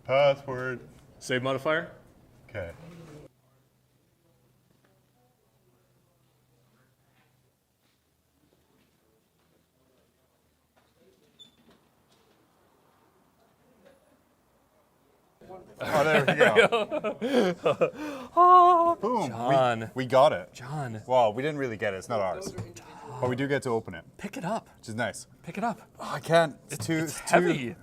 Password. Save modifier. Okay. Oh, there we go. Boom. John. We got it. John. Well, we didn't really get it. It's not ours. But we do get to open it, Pick it up. which is nice. Pick it up. Oh, I can't. It's heavy.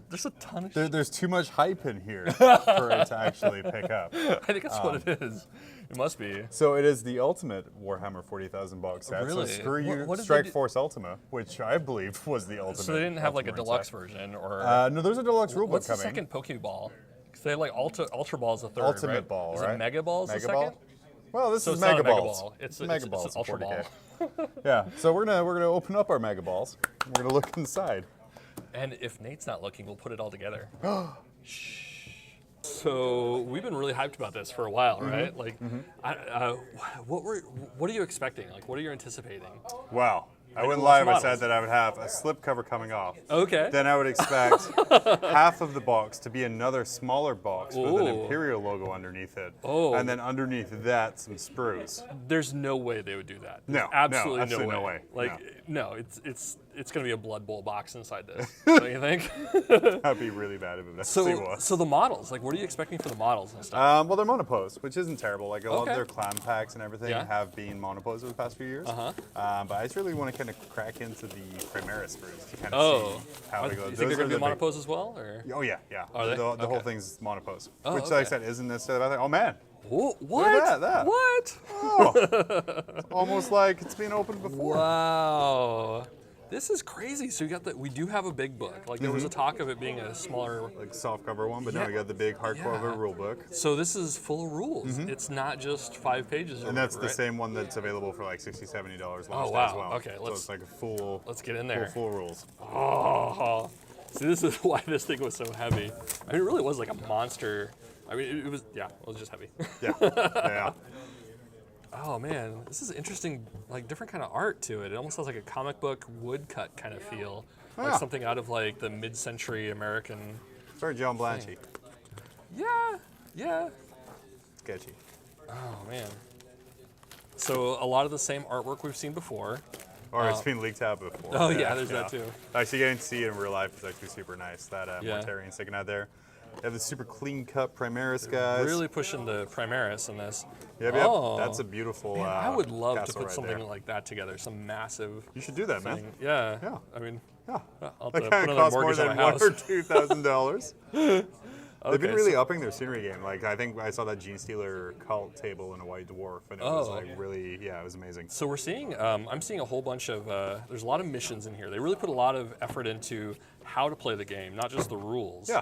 There's a ton of shit. There's too much hype in here for it to actually pick up. I think that's what it is. It must be. So it is the ultimate Warhammer 40,000 box set. Really? So screw you, What did Strike they do? Force Ultima, which I believe was the ultimate. So they didn't have like a Ultimate deluxe set. version, or No, there's a deluxe rulebook what's the coming. second Pokeball? Because they have like Ultra Ball is the third, Ultimate right? Ball, is right? it Mega Ball is the Mega second? Ball? Well, this So is it's not Mega a Mega Balls. Ball. It's Mega Balls. It's an Ultra 40K. Ball. Yeah. So we're gonna open up our Mega Balls. We're gonna look inside. And if Nate's not looking, we'll put it all together. Shh. So we've been really hyped about this for a while, right? Like, what are you expecting? Like, what are you anticipating? Wow. I wouldn't lots lie of if I said models. that I would have a slip cover coming off. Okay. Then I would expect half of the box to be another smaller box with an Ooh. Imperial logo underneath it. Oh. And then underneath that, some sprues. There's no way they would do that. There's No, absolutely no way. Like, no, it's gonna be a Blood Bowl box inside this. Don't you think? That'd be really bad if it actually was. So the models, like, what are you expecting for the models and stuff? Well, they're monopose, which isn't terrible. Like a lot of Okay. their clan packs and everything Yeah. have been monopose over the past few years. But I just really want to kind of crack into the Primaris Sprues to kind of see how Do they go. you think they're gonna be the big- monopose as well, or? Oh yeah, yeah. Are they? The whole Okay. thing's monopose, Oh, which, like I okay. said, isn't necessarily a bad thing. Oh man, What? at that. What? it's almost like it's been opened before. Wow. This is crazy. So we do have a big book. Like there was a talk of it being a smaller. Like soft cover one, but Yeah. now we got the big hardcover rule book. So this is full of rules. It's not just 5 pages. Or And that's whatever, the right? same one that's available for like $60, $70 Oh, launch wow. as well. Okay, so let's- it's like a full. Let's get in there. Full rules. Oh. See, this is why this thing was so heavy. I mean, it really was like a monster. I mean, it was just heavy. Yeah, yeah. Oh man, this is interesting. Like different kind of art to it. It almost has like a comic book woodcut kind of feel, like Yeah. something out of like the mid-century American. Sorry, John Blanchy. Yeah. Sketchy. Oh man. So a lot of the same artwork we've seen before. Or it's been leaked out before. Oh yeah, there's that too. Actually, getting to see it in real life is actually super nice. That Yeah. Mortarian sticking out there. They have the super clean cut Primaris guys. Really pushing the Primaris in this. Yep. Oh. That's a beautiful. Man, I would love to castle put right something there. like that together. Some massive You should do that, man. thing. Yeah. Yeah. I mean, Yeah. I'll That put kind of another costs more mortgage on than my house. $1,000 or $2,000. They've been Okay, really so- upping their scenery game. Like I think I saw that Gene Stealer cult table in a White Dwarf, and it was like okay. really, yeah, it was amazing. So we're seeing, I'm seeing a whole bunch of, there's a lot of missions in here. They really put a lot of effort into how to play the game, not just the rules. Yeah.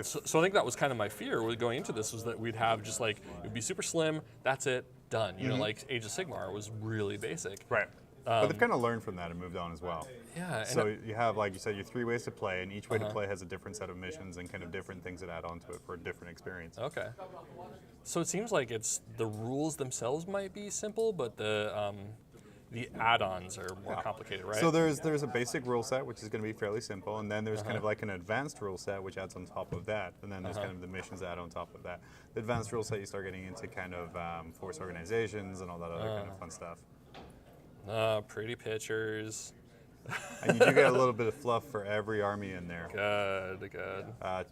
So I think that was kind of my fear with going into this was that we'd have just like, it'd be super slim, that's it, done. You know, like Age of Sigmar was really basic. Right. But they've kind of learned from that and moved on as well. Yeah. And So you have, like you said, your 3 ways to play, and each way to play has a different set of missions and kind of different things that add on to it for a different experience. Okay. So it seems like it's the rules themselves might be simple, but the add-ons are more complicated, right? So there's a basic rule set, which is going to be fairly simple, and then there's kind of like an advanced rule set, which adds on top of that, and then there's kind of the missions that add on top of that. The advanced rule set, you start getting into kind of force organizations and all that other kind of fun stuff. Pretty pictures. And you do get a little bit of fluff for every army in there. Good.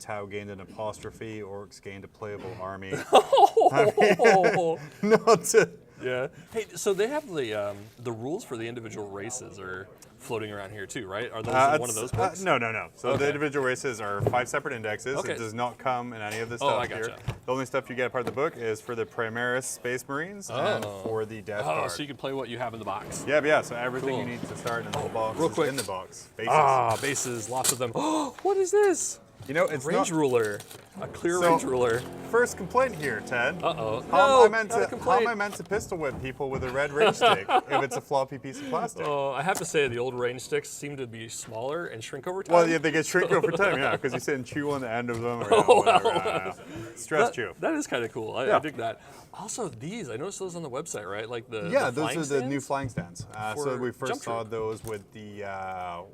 Tau gained an apostrophe, orcs gained a playable army. Oh! Not to, Yeah. Hey, so they have the rules for the individual races are floating around here too, right? Are those in one of those books? No. So Okay. the individual races are 5 separate indexes. Okay. It does not come in any of the Oh, stuff I here. gotcha. The only stuff you get part of the book is for the Primaris Space Marines and for the Death Oh, Guard. so you can play what you have in the box. Yeah. So everything Cool. you need to start in the box Real is quick. in the box. Bases. Bases, lots of them. Oh, what is this? You know, it's Range not. ruler. A clear So- range ruler. First complaint here, Ted. Uh-oh. How am I meant not a to? How complaint. am I meant to pistol whip people with a red range stick if it's a floppy piece of plastic? Oh, I have to say the old range sticks seem to be smaller and shrink over time. Well, yeah, they get shrink over time, yeah, because you sit and chew on the end of them or whatever. Stress chew. That is kind of cool. I Yeah. dig that. Also, these, I noticed those on the website, right? Like the Yeah, the those flying are the new stands? flying stands. So for we first jump saw troop. those with the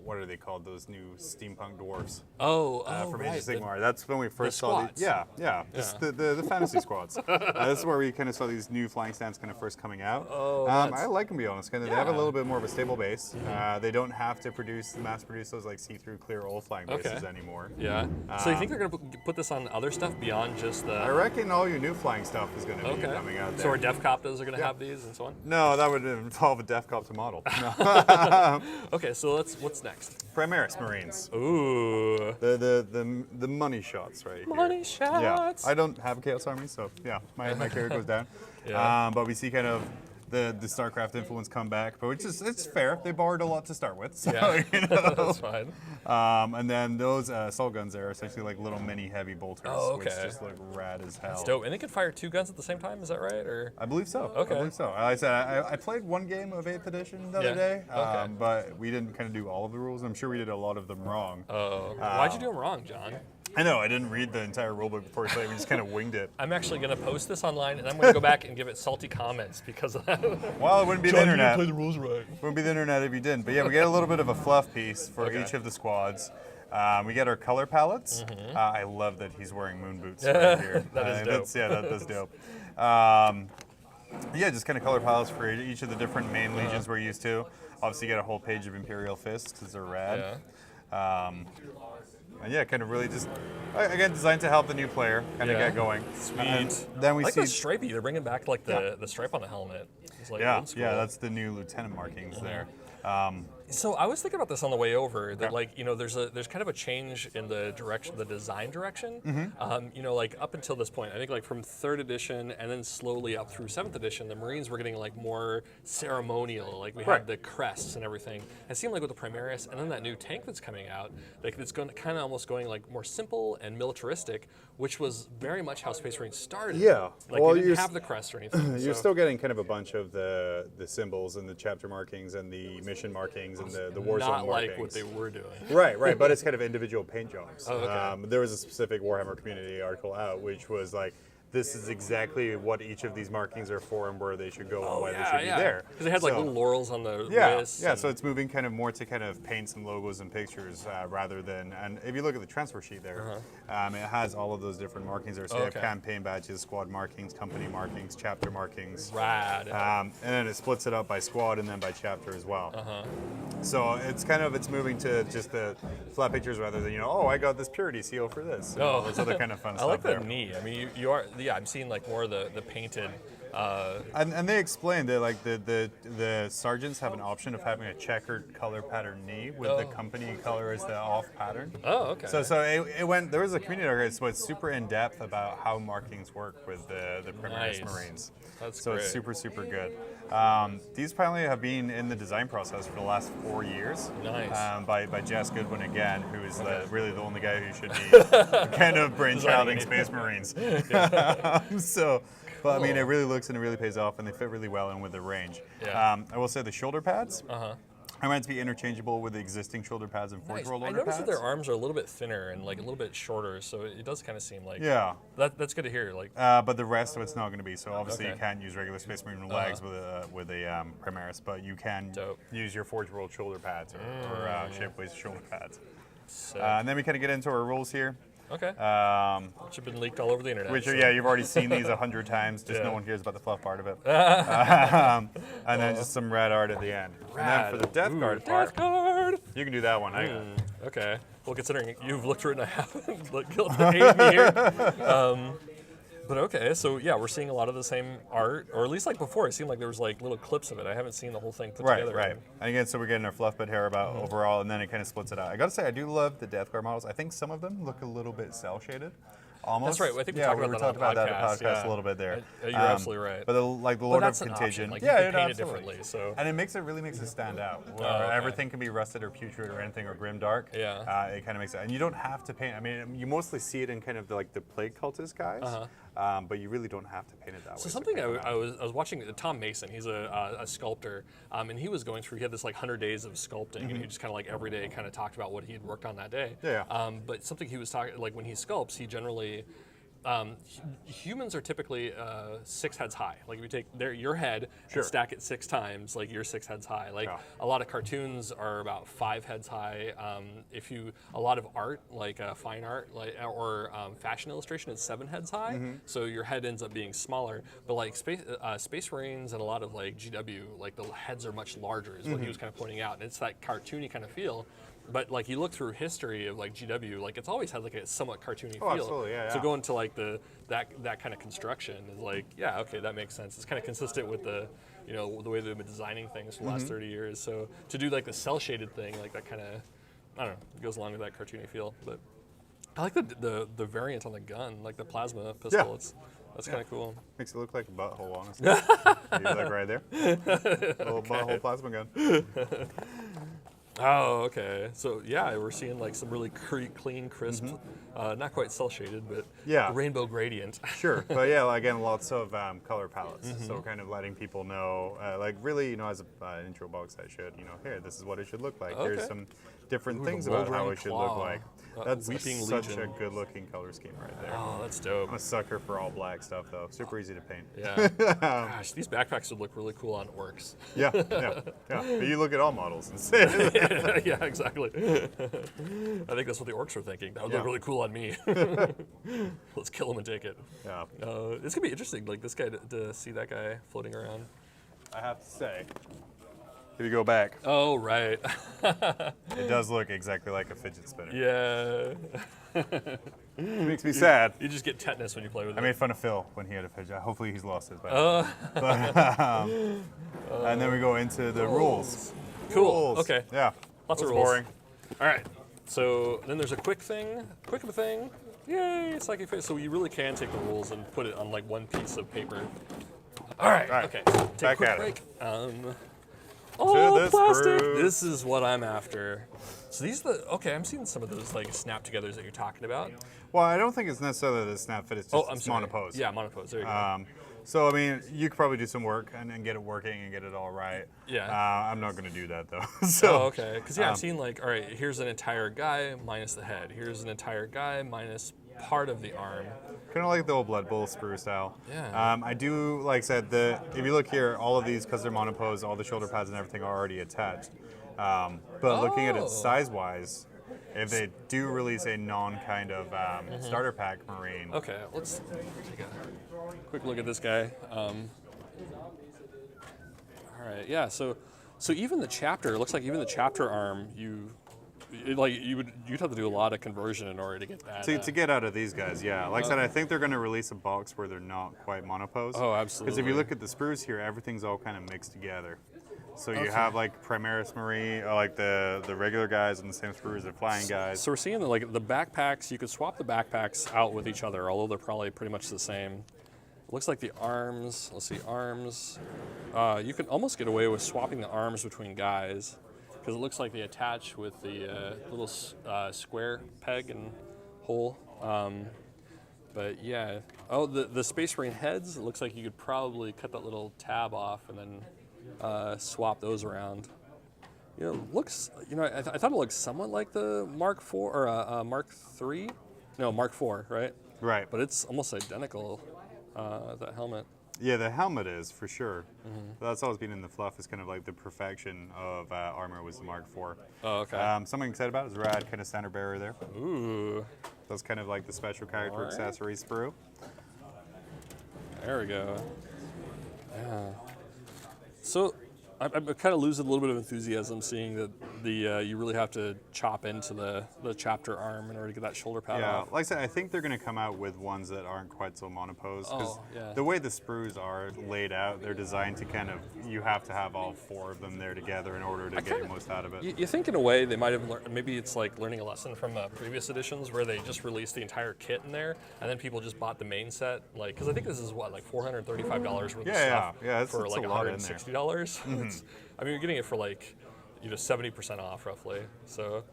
what are they called? Those new steampunk dwarfs. Oh, from Age right, of Sigmar. That's when we first saw squads. just the fantasy squads. This is where we kind of saw these new flying stands kind of first coming out. Oh, I like them, to be honest. They have a Yeah. little bit more of a stable base. They don't have to mass produce those like see-through clear old flying bases anymore. Yeah. So you think they're going to put this on other stuff beyond just the... I reckon all your new flying stuff is going to be Okay. coming out there. So our Def Coptas are going to have these and so on? No, that would involve a Def Cop to model. No. Okay, so what's next? Primaris Marines. Ooh. The money shots right here. Money shots. Yeah, I don't have a Chaos Army, so yeah, my carry goes down. Yeah. But we see kind of the StarCraft influence come back, but it's fair. They borrowed a lot to start with, so Yeah. you know. That's fine. And then those assault guns there are essentially like little mini heavy bolters, Oh, which okay. just look rad as hell. It's dope. And they can fire 2 guns at the same time, is that right? Or I believe so. Okay. I believe so. Like I said, I played one game of 8th edition the Yeah. other day, Okay. but we didn't kind of do all of the rules. I'm sure we did a lot of them wrong. Oh. Why'd you do them wrong, John? I know, I didn't read the entire rulebook before we played. We just kind of winged it. I'm actually going to post this online, and I'm going to go back and give it salty comments because of that. Well, it wouldn't be the internet. the rules right. Wouldn't be the internet if you didn't. But yeah, we get a little bit of a fluff piece for Okay. each of the squads. We get our color palettes. I love that he's wearing moon boots right here. That is dope. That's dope. Yeah, just kind of color palettes for each of the different main legions we're used to. Obviously, you get a whole page of Imperial Fists because they're rad. Yeah. And yeah, kind of really just, again, designed to help the new player kind of Yeah. get going. Sweet. And then we I like see, the stripey. They're bringing back like the stripe on the helmet. It's like yeah, old school. yeah, that's the new lieutenant markings there. So I was thinking about this on the way over. That like there's kind of a change in the direction, the design direction. Like up until this point, I think like from 3rd edition and then slowly up through 7th edition, the Marines were getting like more ceremonial. Like we Right. had the crests and everything. It seemed like with the Primaris and then that new tank that's coming out, like it's going kind of almost going like more simple and militaristic, which was very much how Space Marines started. Yeah. Like Well, they didn't you're have the crest or anything. You're so- still getting kind of a bunch of the symbols and the chapter markings and the mission markings and the war zone not markings. like what they were doing. Right, but it's kind of individual paint jobs. Oh, okay. There was a specific Warhammer community article out, which was like, this is exactly what each of these markings are for and where they should go and why they should be there. Because they had like So- little laurels on the Yeah, wrists. yeah. and- So it's moving kind of more to kind of paints and logos and pictures rather than. And if you look at the transfer sheet there, it has all of those different markings there. So you have Okay. campaign badges, squad markings, company markings, chapter markings. Rad. And then it splits it up by squad and then by chapter as well. So it's moving to just the flat pictures rather than I got this purity seal for this. And all this other kind of fun I stuff like there. that knee. I mean, you are. Yeah, I'm seeing like more of the painted. And they explained that like the sergeants have an option of having a checkered color pattern knee with the company color as the off pattern. Oh, okay. So it went. There was a community article so it's super in depth about how markings work with the Primaris Nice. Marines. That's so great. it's super good. These apparently have been in the design process for the last 4 years. Nice. By Jess Goodwin again, who is really the only guy who should be kind of brainchilding Space Marines. But I mean, it really looks and it really pays off, and they fit really well in with the range. Yeah. I will say the shoulder pads are meant to be interchangeable with the existing shoulder pads and Forge Nice. World I Order noticed pads. that their arms are a little bit thinner and like a little bit shorter, so it does kind of seem like that's good to hear. Like, but the rest of it's not going to be. So obviously you Okay. can't use regular Space Marine legs with a Primaris, but you can Dope. use your Forge World shoulder pads or Shapeways shoulder pads. so, And then we kind of get into our rules here. okay, which have been leaked all over the internet. Which so- are, you've already seen these 100 times, just Yeah. no one cares about the fluff part of it. And then just some red art at the end. And then for the Death Guard part, Death Guard. you can do that one. Okay. Well, considering you've looked through it and I haven't, like, you'll aid me here. But okay, so yeah, we're seeing a lot of the same art, or at least like before, it seemed like there was like little clips of it. I haven't seen the whole thing put together. Right. And again, so we're getting our fluff bit here about Mm-hmm. overall, and then it kind of splits it out. I gotta say, I do love the Death Guard models. I think some of them look a little bit cell shaded. Almost. That's right. I think we yeah, talked we about were that on talking the about that on podcast, the podcast yeah. a little bit there. You're absolutely right. But the Lord that's of an Contagion, option. Like, you can paint it absolutely. differently, so- And it really makes it stand out. Where okay. everything can be rusted or putrid or anything or grimdark. Yeah. It kind of makes it, and you don't have to paint. I mean, you mostly see it in kind of the plague cultist guys, but you really don't have to paint it that way. So something I was watching, Tom Mason, he's a sculptor, and he was going through, he had this like 100 days of sculpting, and he just kind of like every day kind of talked about what he had worked on that day. Yeah. But something he was talking, like when he sculpts, he generally humans are typically 6 heads high. Like if you take your head and stack it 6 times, like you're 6 heads high. Like a lot of cartoons are about 5 heads high. A lot of art, like fine art, or fashion illustration, is 7 heads high. So your head ends up being smaller. But like Space Marines and a lot of like GW, like the heads are much larger, is what he was kind of pointing out, and it's that cartoony kind of feel. But like you look through history of like GW, like it's always had like a somewhat cartoony feel. Absolutely, yeah. So going to like that kind of construction is like, yeah, okay, that makes sense. It's kind of consistent with the way they've been designing things for the last 30 years. So to do like the cell shaded thing, like that kind of, I don't know, goes along with that cartoony feel. But I like the variant on the gun, like the plasma pistol. Yeah. That's kind of cool. Makes it look like a butthole, honestly. You like right there, little butthole plasma gun. Oh, okay. So yeah, we're seeing like some really clean, crisp, not quite cell shaded, but rainbow gradient. Sure, but yeah, again, lots of color palettes. So kind of letting people know, like really, as an intro box, I should, here, this is what it should look like. Okay. Here's some different things about how it should look like. That's such Legion. a good looking color scheme right there. Oh, that's dope. I'm a sucker for all black stuff though. Super easy to paint. Yeah. Gosh, these backpacks would look really cool on orcs. Yeah. But you look at all models and say, yeah, exactly. I think that's what the orcs were thinking. That would look really cool on me. Let's kill him and take it. Yeah. It's gonna be interesting, like this guy to see that guy floating around. I have to say, if you go back, oh right, it does look exactly like a fidget spinner. Yeah. It makes me sad. You just get tetanus when you play with it. I made fun of Phil when he had a fidget. Hopefully he's lost his by now. And then we go into the rules. Cool. Rules. Okay. Yeah. Lots of It's rules. boring. All right. So then there's a quick of a thing. Yay! It's like so you really can take the rules and put it on like one piece of paper. All right. Okay. Take Back a quick at break. it. Oh, the plastic! Sprue. This is what I'm after. So these are I'm seeing some of those like snap-togethers that you're talking about. Well, I don't think it's necessarily the snap fit. It's just it's monopose. Yeah, monopose. There you go. So, I mean, you could probably do some work and get it working and get it all right. Yeah. I'm not going to do that, though. Okay. Because, yeah, I'm seeing, like, all right, here's an entire guy minus the head. Here's an entire guy minus part of the arm. Kind of like the old Blood Bowl Sprue style. Yeah. I do, like I said, if you look here, all of these, because they're monopose, all the shoulder pads and everything are already attached. But looking at it size-wise, if they do release a non-kind of starter pack Marine. Okay, let's take a quick look at this guy. All right, yeah. So even the chapter, it looks like even the chapter arm, you'd have to do a lot of conversion in order to get that. To get out of these guys, yeah. Like I said, I think they're going to release a box where they're not quite monopose. Oh, absolutely. Because if you look at the sprues here, everything's all kind of mixed together. So you have like Primaris Marine, like the regular guys, and the same sprues, the flying guys. So we're seeing that like the backpacks, you could swap the backpacks out with each other, although they're probably pretty much the same. It looks like the arms, let's see, arms. You can almost get away with swapping the arms between guys, because it looks like they attach with the little square peg and hole. But yeah, the Space Marine heads, it looks like you could probably cut that little tab off and then swap those around. Looks. I thought it looked somewhat like the Mark IV or Mark III. No, Mark IV, right? Right. But it's almost identical. That helmet. Yeah, the helmet is for sure. That's always been in the fluff. Is kind of like the perfection of armor was the Mark IV. Oh, okay. Something excited about is rad kind of center bearer there. Ooh. That's kind of like the special character accessory sprue. There we go. Yeah. So I'm kind of losing a little bit of enthusiasm seeing that you really have to chop into the chapter arm in order to get that shoulder pad off. Like I said, I think they're going to come out with ones that aren't quite so monopose. Because the way the sprues are laid out, they're designed to kind of, you have to have all 4 of them there together in order to get the most out of it. You think in a way they might have learned, maybe it's like learning a lesson from previous editions where they just released the entire kit in there and then people just bought the main set. Like, because I think this is what, like $435 worth of stuff for like $160. I mean, you're getting it for like, 70% off roughly. So,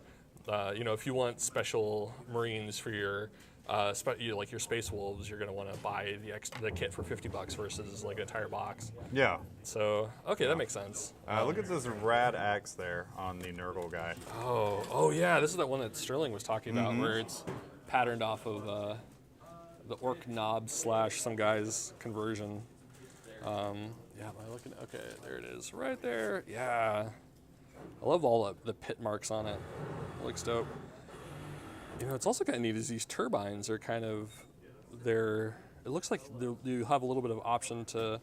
if you want special Marines for your, like your Space Wolves, you're going to want to buy the kit for $50 versus like an entire box. Yeah. So, okay, that makes sense. Look at this rad axe there on the Nurgle guy. Oh yeah, this is that one that Sterling was talking about, where it's patterned off of the orc knob / some guy's conversion. Yeah, am I looking? Okay, there it is, right there. Yeah, I love all the pit marks on it. It looks dope. You know, it's also kind of neat is these turbines are kind of, it looks like you have a little bit of option to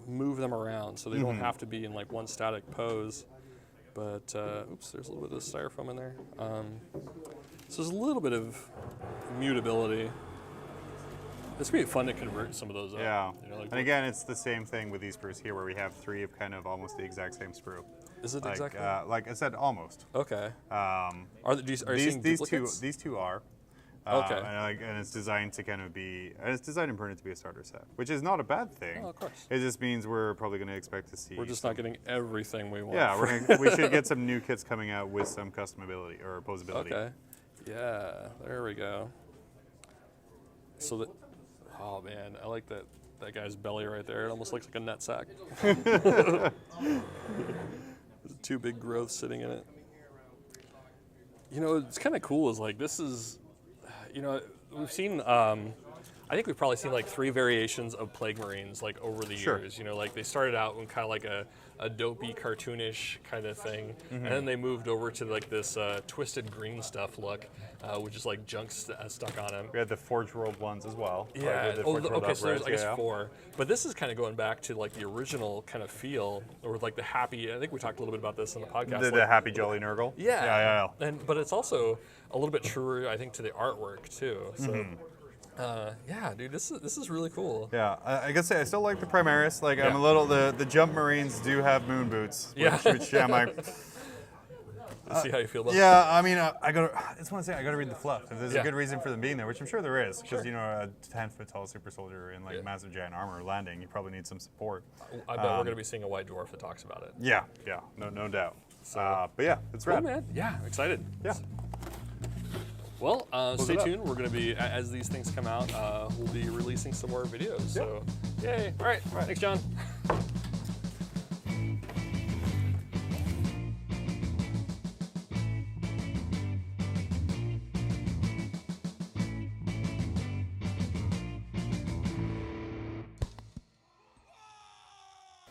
move them around, so they don't have to be in like one static pose. But, oops, there's a little bit of styrofoam in there. So there's a little bit of mutability. It's going to be fun to convert some of those up. Yeah, You know, like and again, it's the same thing with these sprues here, where we have 3 of kind of almost the exact same sprue. Is it Like, exactly? like I said, almost. Okay. Are you seeing These duplicates? two are. Okay. And it's designed to kind of be, and it's designed and printed to be a starter set, which is not a bad thing. Oh, of course. It just means we're probably going to expect to see. We're just not getting everything we want. Yeah, we should get some new kits coming out with some customability or posability. Okay. Yeah, there we go. So that, oh man, I like that guy's belly right there. It almost looks like a nut sack. There's 2 big growths sitting in it. You know, it's kind of cool is like, this is, you know, we've seen, I think we've probably seen like 3 variations of Plague Marines like over the years. You know, like they started out in kind of like a dopey, cartoonish kind of thing, and then they moved over to like this twisted green stuff look, which is like junk stuck on them. We had the Forge World ones as well. Yeah. The Oh, Forge World okay. So there's, I guess, yeah. 4. But this is kind of going back to like the original kind of feel, or like the happy. I think we talked a little bit about this in the podcast. The Happy Jolly Nurgle. Yeah. But it's also a little bit truer, I think, to the artwork too. So. Yeah, dude, this is really cool. Yeah, I gotta say, I still like the Primaris. Like, I'm a little, the Jump Marines do have moon boots. Which I'm like, Let's see how you feel about yeah, I mean, I just want to say, I gotta read the fluff. If there's a good reason for them being there, which I'm sure there is, because, you know, a 10-foot tall super soldier in, like, massive giant armor landing, you probably need some support. I bet we're going to be seeing a white dwarf that talks about it. Yeah, no doubt. So, but yeah, it's rad. Cool, man. Yeah, excited. Yeah. Well, stay tuned. We're going to be, as these things come out, we'll be releasing some more videos. So, yay. All right. Thanks, John.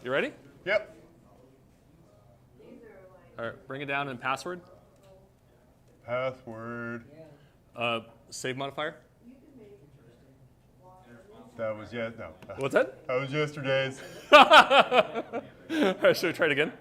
You ready? Yep. All right. Bring it down and password. Password. Save modifier. That was, no. What's that? That was yesterday's. All right, should we try it again?